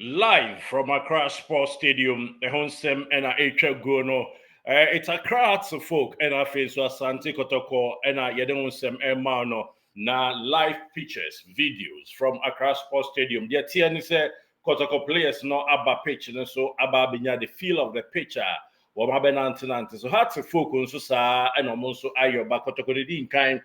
Live from Accra Sports Stadium, the Honsem and Acha Gono. It's Accra to folk and I face Asante Kotoko and I Yedonsem Emano. Na live pictures, videos from Accra Sports Stadium. The TN said Kotoko players no abba pitch and so abba binya the feel of the pitcher. Wabenantinante. So hard to focus so sa and almost ayo ba Kotoko di kind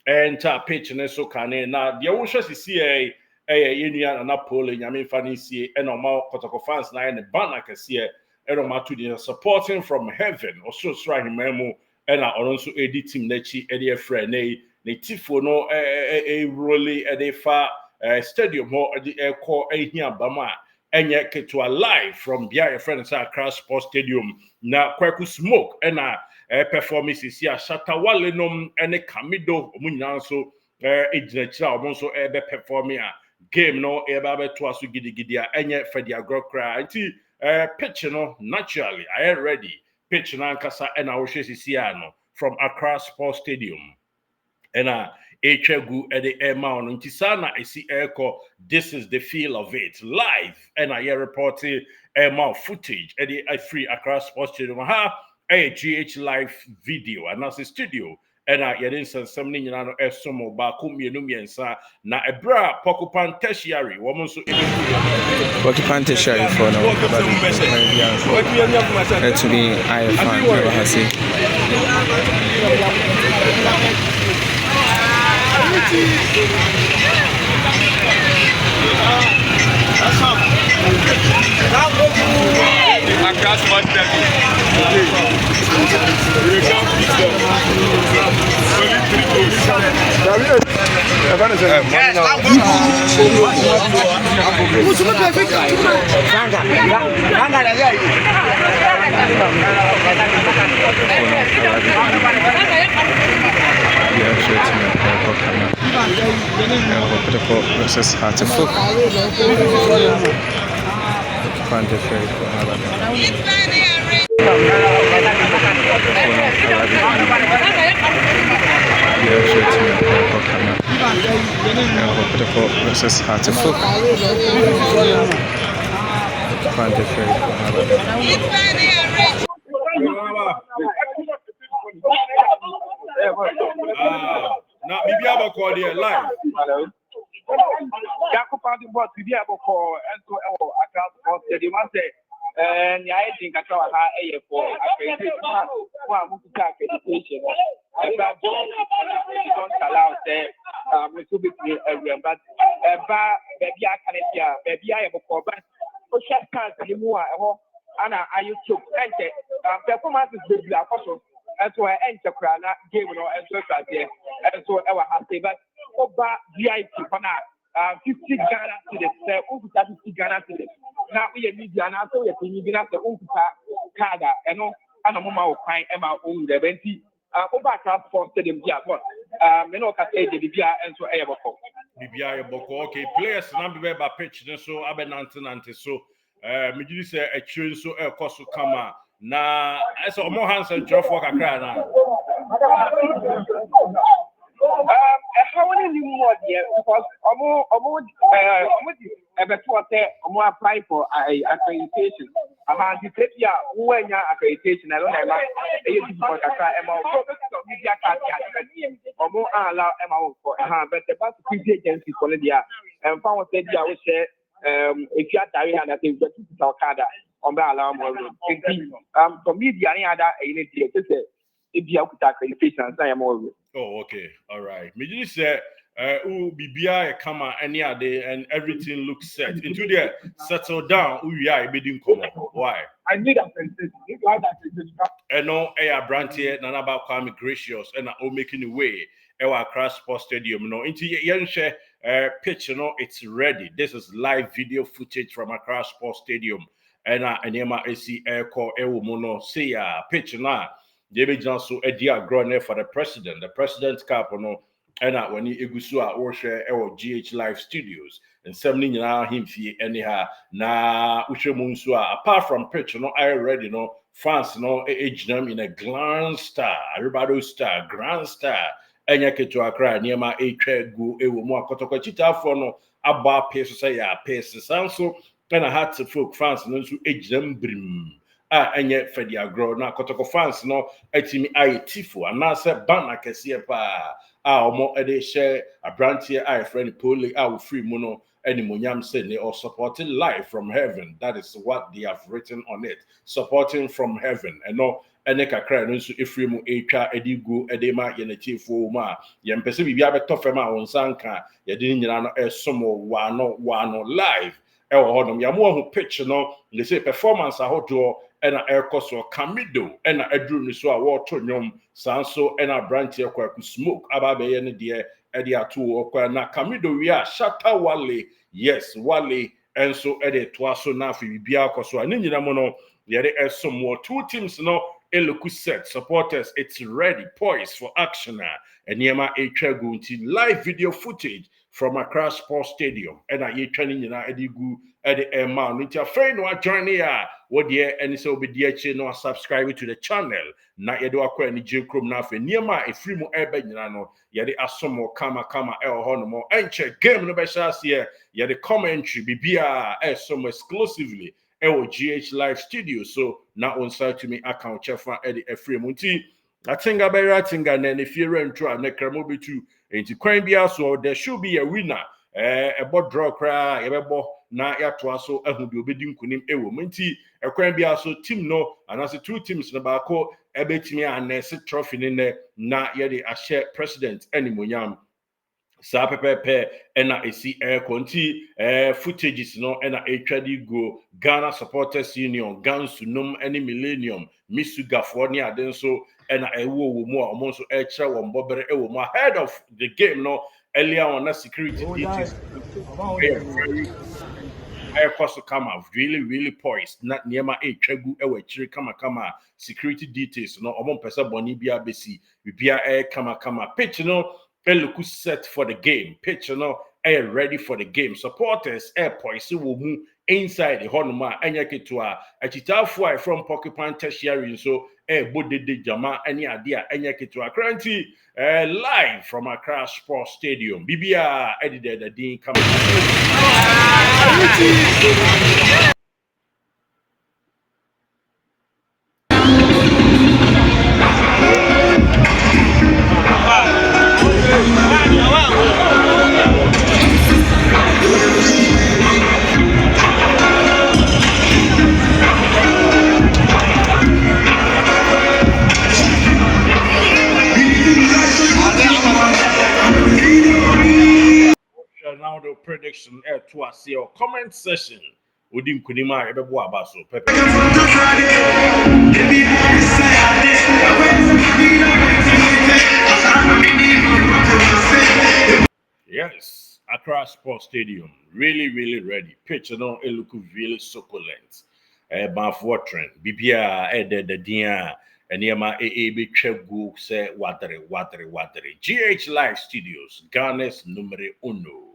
and pitch and so can na the ocean see yɛnua na pole nyame fa no sie ɛna ɔma kɔtɔkɔ fans na ne banner kɛseɛ ɛna ɔma to the supporting from heaven ɔsorosoro ahemman mu ɛna ɔno nso ɛdi team n'akyi ɛde ɛfrɛ ne tifo no ɛroli ɛde fa stadium hɔ ɛde ɛkɔ ɛhia bam a ɛnyɛ ketewa live from bia yɛfrɛ no sɛ Accra Sports Stadium na Kwaku Smoke ɛna performances a Shatawale nom ɛne Kamido ɔmo nyinaa nso ɛgyina akyire a ɔmo nso perform a game no eba beto aso gidigidi a enye fedi agro kra nti pitch no naturally I am ready pitch na nkasa na wo hwe sisi ano from Accra Sports Stadium na echegu ede ema no nti sana esi eko this is the feel of it live and I reporting ema footage ede free Accra Sports Stadium ha GH live video and as a studio ena yɛde nsɛnsɛm no nyinaa no ɛsom baako mmienu mmiɛnsa na ɛberɛ a Porcupine Tertiary wɔn nso Porcupine Tertiary for no to be I fan never has it versus Hartlepool. Versus Hartlepool. Now, maybe I will call you live. Hello. Jacob Bot, we have a call and so Accra Sports Stadium. And I think I saw a for accreditation. I don't allow there. We should be but baby, I can't baby, I have a call, but for short time anymore. And I used to enter performances with the apostle. And so I enter Krana game and so there. And so I was happy, but over VIP for now. 50 Ghana to the 50 Ghana to the now we are media and also we are thinking of the card and no and a moment of crying Emma own the 20 over transport stadium here but no can say the Bibia and so Bibia Boko okay players number by pitch so abenante so me say a tune so e koso kama na so more hands and drop work akra na how many more there because almost apply for accreditation. The paper when your accreditation, I don't have media card or more allow for but the bus security agency for Lydia and found said I would say if you are dying and I think that Canada on the alarm for media any other agency if you have accreditation I am always. Oh, okay. All right. Me just say, Bibia come any day and everything looks set. Into there, settle down. We are bidding come. Why? I need a sensation. And no, Branty, Nanaba Kwame Gracious, and I'm making the way. Accra Sports Stadium. No, into Yanshe pitch. No, it's ready. This is live video footage from Accra Sports Stadium. And Ema AC Airco Ewomono say pitch now. David Johnson Edia Grone for the president's cap no and when he Egusua or share our GH Live Studios and 70 him fee anyhow na Uchemunsua apart from pitch no I already know fans no age them in a grand star everybody star grand star enya keto akra niema etwa gu ewo mu akotoko chita for no aba pace say ya pace sanso and I had to folk fans no so ejam brim enye fedi agro na kotoko fans no etimi aye tifo anase ban akese pa omo ede share abrantie aye friend poli free mu no animonyam say they are supporting life from heaven. That is what they have written on it. Supporting from heaven. And no ene kakra no so efremu etwa edigu edema yenetifo ma yempese bibia beto ma onsanka yede nyina no esomo wano live ewo hodom ya mo hu pitch no they say performance ahodo ena aircoso Camido ena adru ni so a woto nyom sanso ena branch ekwa smoke ababe ye ne de edi atu okwa na Camido wi a Shatta Wale yes Wale enso ede to aso na afi bibia akoso ani nyina mo no yede esomo two teams no eloku set supporters it's ready poised for action and yema etwagu nti live video footage from Accra Sports Stadium and a ye training in edigu edi ema nti afei no join here what ye any so be die no subscribe to the channel na ye do akwa ni jekrom na afei niema efiri mu ebe nyina no ye de asomo kama ho no mo enche game no be shas here ye de commentary bibia esomo exclusively ewo GH Live Studio so na on site to me account chefa edi efiri mu nti atinga be ratinga na ne fiere ntro na kramo betu enti kwan bia so there should be a winner ebo draw kra yebebo na yato so ahubi obedi nkunim ewo nti ekwan bia so team no anase two teams na baako ebetimi anese trophy ne na yede ahye president animonyam sa pepepe ena esi konti footages no ena etwadi go Ghana Supporters Union Gansunum any Millennium Misugafo ni ade so ena ewo wo mu a omo so ekire wo mbobere ewo mu ahead of the game no earlier on na security details aircost kama really poised na niema etwagu ewo ekire kama security details no omo pesa boni bia besi bibia kama pitch no look set for the game. Pitch no ready for the game. Supporters poise will move inside the honoma enya ketua achitafo from Porcupine Tertiary so bodede jama any idea enya ketua currently live from Accra Sports Stadium. Bibia edited the din come. Now the prediction to us your comment session within Kunima Ebebo Abaso Pepe. Yes, Accra Sports Stadium really ready. Pitch no it look really succulent. Bath watering Bibia the dia and Yama be Chegu say watery. GH Live Studios, Ghana's numero uno.